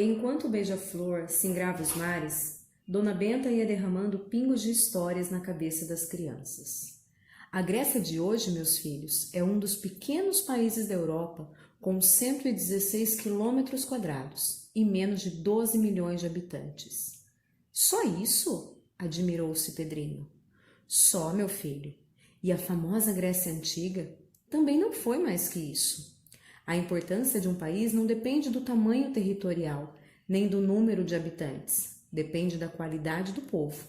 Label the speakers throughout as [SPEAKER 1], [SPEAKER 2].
[SPEAKER 1] Enquanto o beija-flor singrava os mares, Dona Benta ia derramando pingos de histórias na cabeça das crianças. A Grécia de hoje, meus filhos, é um dos pequenos países da Europa com 116 quilômetros quadrados e menos de 12 milhões de habitantes. Só isso? Admirou-se Pedrinho. Só, meu filho. E a famosa Grécia Antiga também não foi mais que isso. A importância de um país não depende do tamanho territorial, nem do número de habitantes. Depende da qualidade do povo.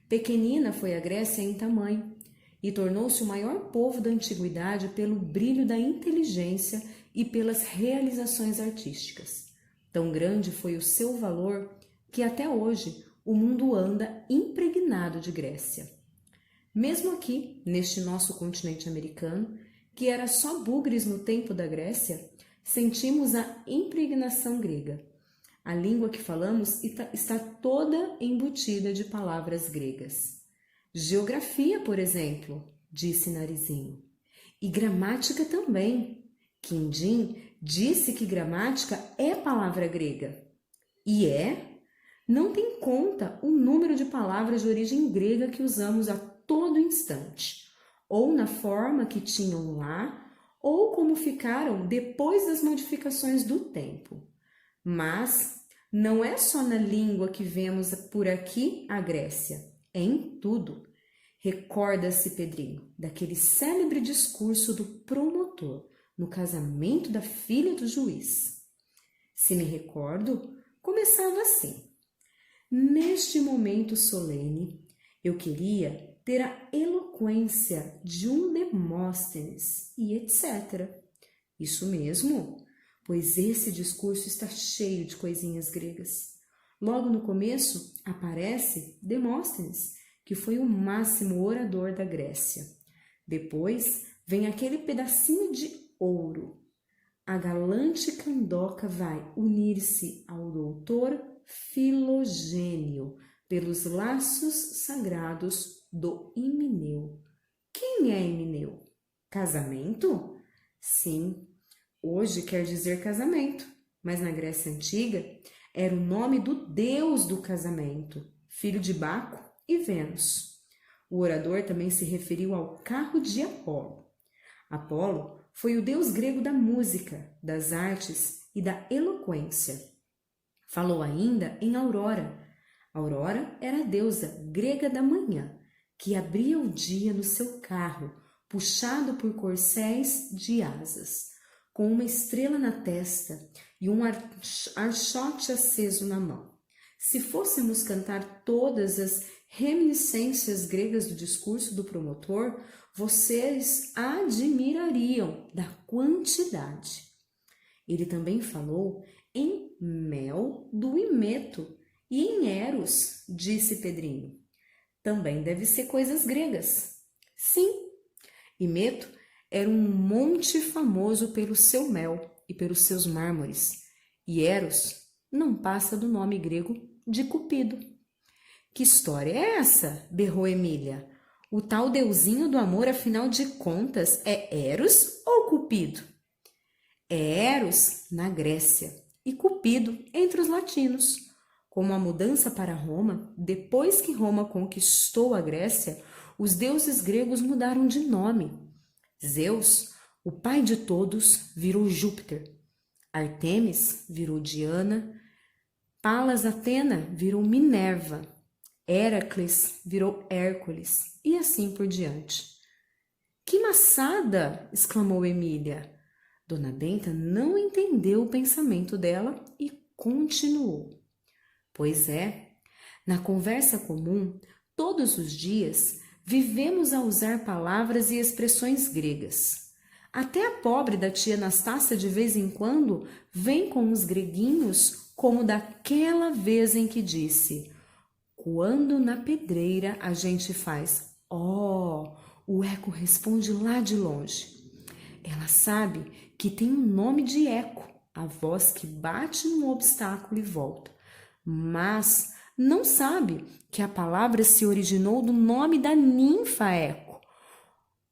[SPEAKER 1] Pequenina foi a Grécia em tamanho e tornou-se o maior povo da antiguidade pelo brilho da inteligência e pelas realizações artísticas. Tão grande foi o seu valor que até hoje o mundo anda impregnado de Grécia. Mesmo aqui, neste nosso continente americano, que era só bugres no tempo da Grécia, sentimos a impregnação grega. A língua que falamos está toda embutida de palavras gregas. Geografia, por exemplo, disse Narizinho. E gramática também. Quindim disse que gramática é palavra grega. E é? Não tem conta o número de palavras de origem grega que usamos a todo instante, ou na forma que tinham lá, ou como ficaram depois das modificações do tempo. Mas não é só na língua que vemos por aqui a Grécia, é em tudo. Recorda-se, Pedrinho, daquele célebre discurso do promotor no casamento da filha do juiz. Se me recordo, começava assim. Neste momento solene, eu queria ter a eloquência de um Demóstenes e etc. Isso mesmo, pois esse discurso está cheio de coisinhas gregas. Logo no começo aparece Demóstenes, que foi o máximo orador da Grécia. Depois vem aquele pedacinho de ouro. A galante Candoca vai unir-se ao doutor Filogênio pelos laços sagrados do Himeneu. Quem é Himeneu? Casamento? Sim, hoje quer dizer casamento, mas na Grécia Antiga era o nome do deus do casamento, filho de Baco e Vênus. O orador também se referiu ao carro de Apolo. Apolo foi o deus grego da música, das artes e da eloquência. Falou ainda em Aurora. Aurora era a deusa grega da manhã, que abria o dia no seu carro, puxado por corcéis de asas, com uma estrela na testa e um archote aceso na mão. Se fôssemos cantar todas as reminiscências gregas do discurso do promotor, vocês admirariam da quantidade. Ele também falou em mel do Himeto e em Eros, disse Pedrinho. Também deve ser coisas gregas. Sim, Himeto era um monte famoso pelo seu mel e pelos seus mármores, e Eros não passa do nome grego de Cupido. Que história é essa? Berrou Emília. O tal deusinho do amor, afinal de contas, é Eros ou Cupido? É Eros na Grécia e Cupido entre os latinos. Como a mudança para Roma, depois que Roma conquistou a Grécia, os deuses gregos mudaram de nome. Zeus, o pai de todos, virou Júpiter. Artemis virou Diana. Palas Atena virou Minerva. Héracles virou Hércules e assim por diante. Que maçada! Exclamou Emília. Dona Benta não entendeu o pensamento dela e continuou. Pois é, na conversa comum, todos os dias, vivemos a usar palavras e expressões gregas. Até a pobre da tia Anastácia de vez em quando vem com uns greguinhos, como daquela vez em que disse: quando na pedreira a gente faz ó, o eco responde lá de longe. Ela sabe que tem um nome de eco, a voz que bate num obstáculo e volta, mas não sabe que a palavra se originou do nome da ninfa Eco,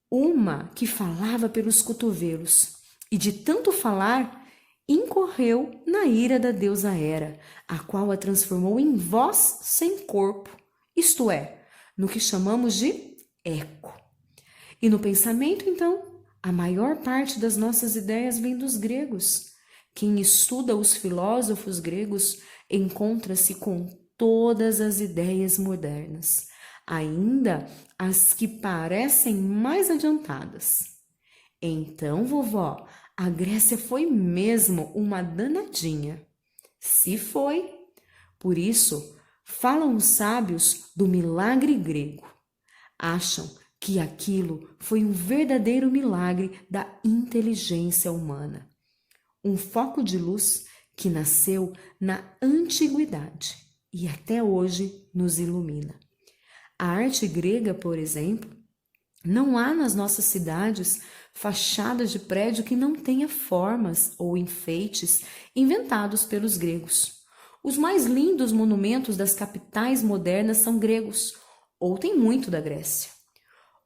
[SPEAKER 1] uma que falava pelos cotovelos, e de tanto falar incorreu na ira da deusa Hera, a qual a transformou em voz sem corpo, isto é, no que chamamos de eco. E no pensamento, então, a maior parte das nossas ideias vem dos gregos. Quem estuda os filósofos gregos encontra-se com todas as ideias modernas, ainda as que parecem mais adiantadas. Então, vovó, a Grécia foi mesmo uma danadinha. Se foi. Por isso, falam os sábios do milagre grego. Acham que aquilo foi um verdadeiro milagre da inteligência humana. Um foco de luz que nasceu na antiguidade e até hoje nos ilumina. A arte grega, por exemplo, não há nas nossas cidades fachadas de prédio que não tenha formas ou enfeites inventados pelos gregos. Os mais lindos monumentos das capitais modernas são gregos, ou tem muito da Grécia.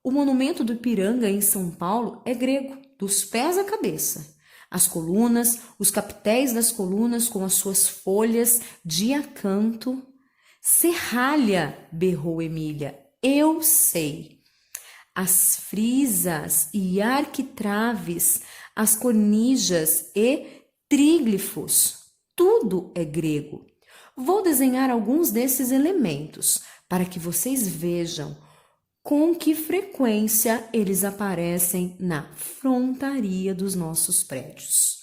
[SPEAKER 1] O monumento do Ipiranga, em São Paulo, é grego, dos pés à cabeça. As colunas, os capitéis das colunas com as suas folhas de acanto. Serralha, berrou Emília, eu sei. As frisas e arquitraves, as cornijas e tríglifos, tudo é grego. Vou desenhar alguns desses elementos para que vocês vejam com que frequência eles aparecem na frontaria dos nossos prédios.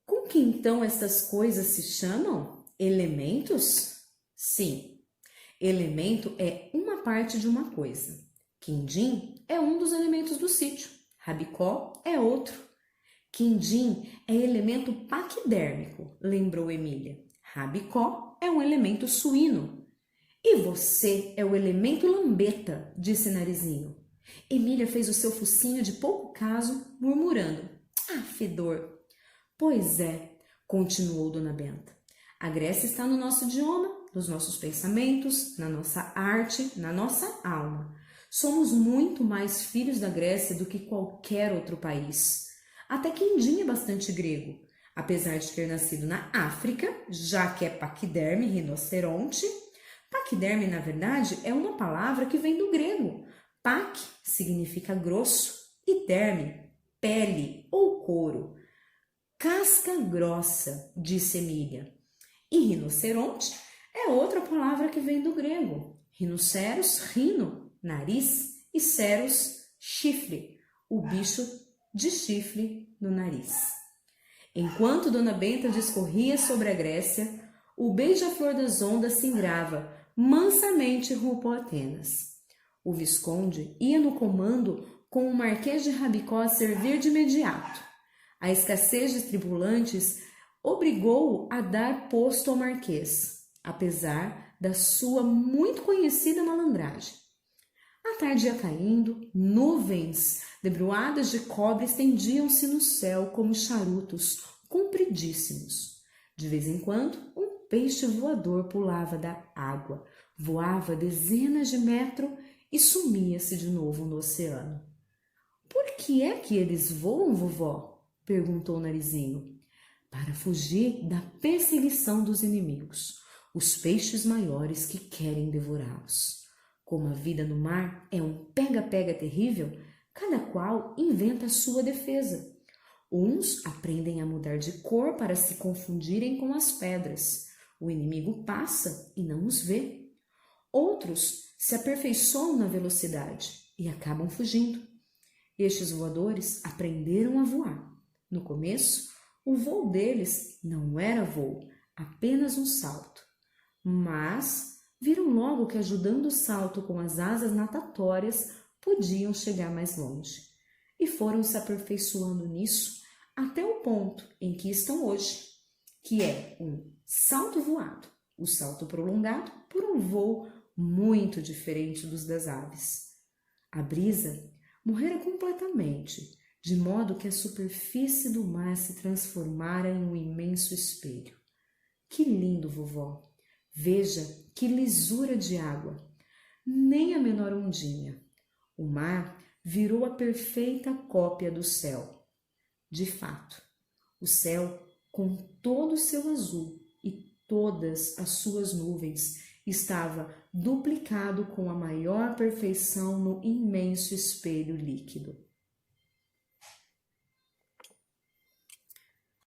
[SPEAKER 1] Com que então essas coisas se chamam? Elementos? Sim, elemento é uma parte de uma coisa. Quindim é um dos elementos do sítio, rabicó é outro. Quindim é elemento paquidérmico, lembrou Emília. Rabicó é um elemento suíno. E você é o elemento lambeta, disse Narizinho. Emília fez o seu focinho de pouco caso, murmurando. Ah, fedor! Pois é, continuou Dona Benta. A Grécia está no nosso idioma, nos nossos pensamentos, na nossa arte, na nossa alma. Somos muito mais filhos da Grécia do que qualquer outro país. Até Quindim é bastante grego, apesar de ter nascido na África, já que é paquiderme, rinoceronte. Paquiderme, na verdade, é uma palavra que vem do grego. Pak significa grosso e derme, pele ou couro. Casca grossa, disse Emília. E rinoceronte é outra palavra que vem do grego. Rinoceros, rino, nariz, e ceros, chifre, o bicho de chifre no nariz. Enquanto Dona Benta discorria sobre a Grécia, o beija-flor das ondas singrava mansamente rumo a Atenas. O Visconde ia no comando com o Marquês de Rabicó a servir de imediato. A escassez de tripulantes obrigou-o a dar posto ao Marquês, apesar da sua muito conhecida malandragem. A tarde ia caindo, nuvens debruadas de cobre estendiam-se no céu como charutos compridíssimos. De vez em quando, um peixe voador pulava da água, voava dezenas de metros e sumia-se de novo no oceano. Por que é que eles voam, vovó? Perguntou Narizinho. Para fugir da perseguição dos inimigos, os peixes maiores que querem devorá-los. Como a vida no mar é um pega-pega terrível, cada qual inventa a sua defesa. Uns aprendem a mudar de cor para se confundirem com as pedras. O inimigo passa e não os vê. Outros se aperfeiçoam na velocidade e acabam fugindo. Estes voadores aprenderam a voar. No começo, o voo deles não era voo, apenas um salto. Mas viram logo que ajudando o salto com as asas natatórias podiam chegar mais longe. E foram se aperfeiçoando nisso até o ponto em que estão hoje, que é um salto voado, o salto prolongado por um voo muito diferente dos das aves. A brisa morrera completamente, de modo que a superfície do mar se transformara em um imenso espelho. Que lindo, vovó! Veja que lisura de água! Nem a menor ondinha. O mar virou a perfeita cópia do céu. De fato, o céu, com todo o seu azul e todas as suas nuvens, estava duplicado com a maior perfeição no imenso espelho líquido.